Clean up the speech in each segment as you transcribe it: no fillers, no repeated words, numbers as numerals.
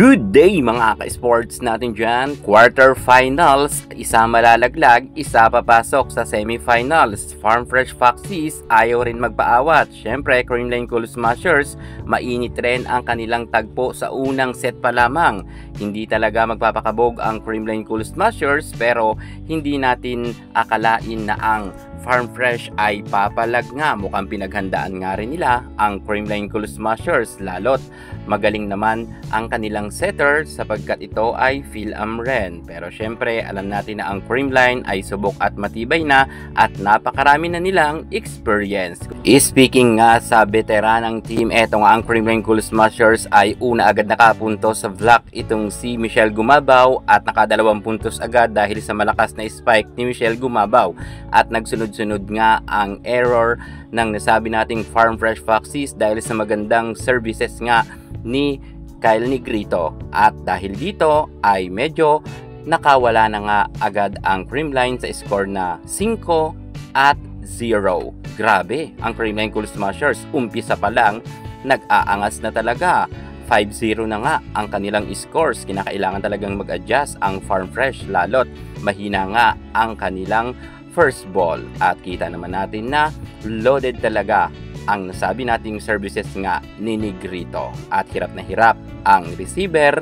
Good day mga ka-sports natin dyan. Quarterfinals, isa malalaglag, isa papasok sa semifinals. Farm Fresh Foxies ayaw rin magpaawat. Syempre, Creamline Cool Smashers, mainit rin ang kanilang tagpo sa unang set pa lamang. Hindi talaga magpapakabog ang Creamline Cool Smashers, pero hindi natin akalain na ang Farm Fresh ay papalag nga. Mukhang pinaghandaan nga rin nila ang Creamline Cool Smashers, lalot magaling naman ang kanilang setter sapagkat ito ay Phil-Am rin. Pero syempre alam natin na ang Creamline ay subok at matibay na at napakarami na nilang experience. Speaking nga sa veteranang team, eto nga ang Creamline Cool Smashers ay una agad nakapuntos sa vlog itong si Michelle Gumabaw at nakadalawang puntos agad dahil sa malakas na spike ni Michelle Gumabaw. At nagsunod-sunod nga ang error ng nasabi nating Farm Fresh Foxies dahil sa magandang services nga ni Kyle Negrito, at dahil dito ay medyo nakawala na nga agad ang Creamline sa score na 5-0. Grabe, ang Creamline Cool Smashers umpisa pa lang nag-aangas na talaga. 5-0 na nga ang kanilang scores. Kinakailangan talagang mag-adjust ang Farm Fresh, lalot mahina nga ang kanilang first ball. At kita naman natin na loaded talaga ang nasabi nating services nga ni Negrito, at hirap na hirap ang receiver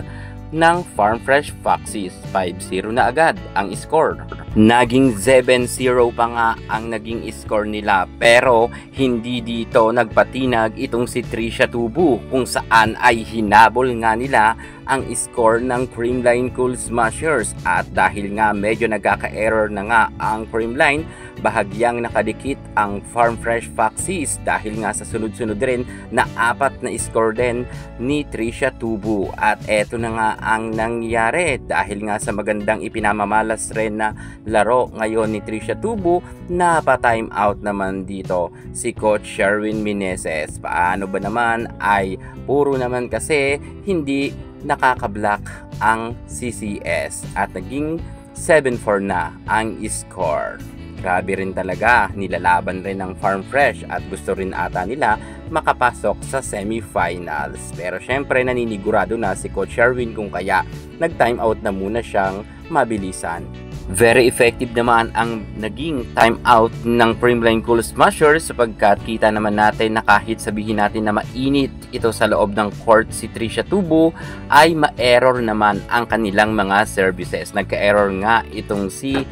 ng Farm Fresh Foxies. 5-0 na agad ang score. Naging 7-0 pa nga ang naging score nila, pero hindi dito nagpatinag itong si Trisha Tubu, kung saan ay hinabol nga nila ang score ng Creamline Cool Smashers. At dahil nga medyo nagkaka-error na nga ang Creamline, bahagyang nakadikit ang Farm Fresh Foxies dahil nga sa sunod-sunod rin na 4 na score din ni Trisha Tubu. At eto na nga ang nangyari dahil nga sa magandang ipinamamalas rin na laro ngayon ni Trisha Tubu, napa-time out naman dito si Coach Sherwin Meneses. Paano ba naman ay puro naman kasi hindi nakaka-block ang CCS at naging 7-4 na ang score. Grabe rin talaga, nilalaban rin ng Farm Fresh at gusto rin ata nila makapasok sa semifinals. Pero syempre naninigurado na si Coach Sherwin kung kaya nag-time out na muna siyang mabilisan. Very effective naman ang naging time out ng Creamline Cool Smashers sapagkat kita naman natin na kahit sabihin natin na mainit ito sa loob ng court si Trisha Tubu, ay ma-error naman ang kanilang mga services. Nagka-error nga itong si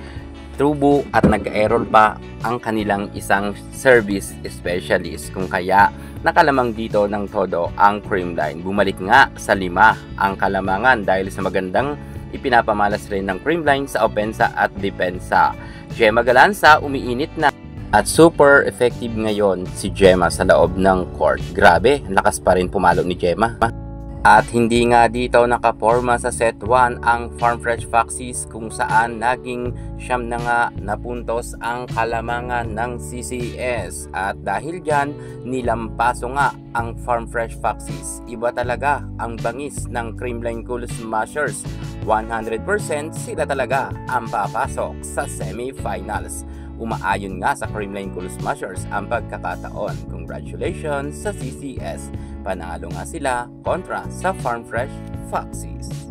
Tubu at nag-error pa ang kanilang isang service specialist, kung kaya nakalamang dito ng todo ang Creamline. Bumalik nga sa 5 ang kalamangan dahil sa magandang ipinapamalas rin ng Creamline sa opensa at depensa. Gemma Galanza umiinit na at super effective ngayon si Gemma sa loob ng court. Grabe, lakas pa rin pumalo ni Gemma. At hindi nga dito nakaporma sa set 1 ang Farm Fresh Foxies, kung saan naging 9 na nga na puntos ang kalamangan ng CCS. At dahil dyan, nilampaso nga ang Farm Fresh Foxies. Iba talaga ang bangis ng Creamline Cool Smashers. 100% sila talaga ang papasok sa semifinals. Umaayon nga sa Creamline Cool Smashers ang pagkakataon. Congratulations sa CCS. Panalo nga sila kontra sa Farm Fresh Foxies.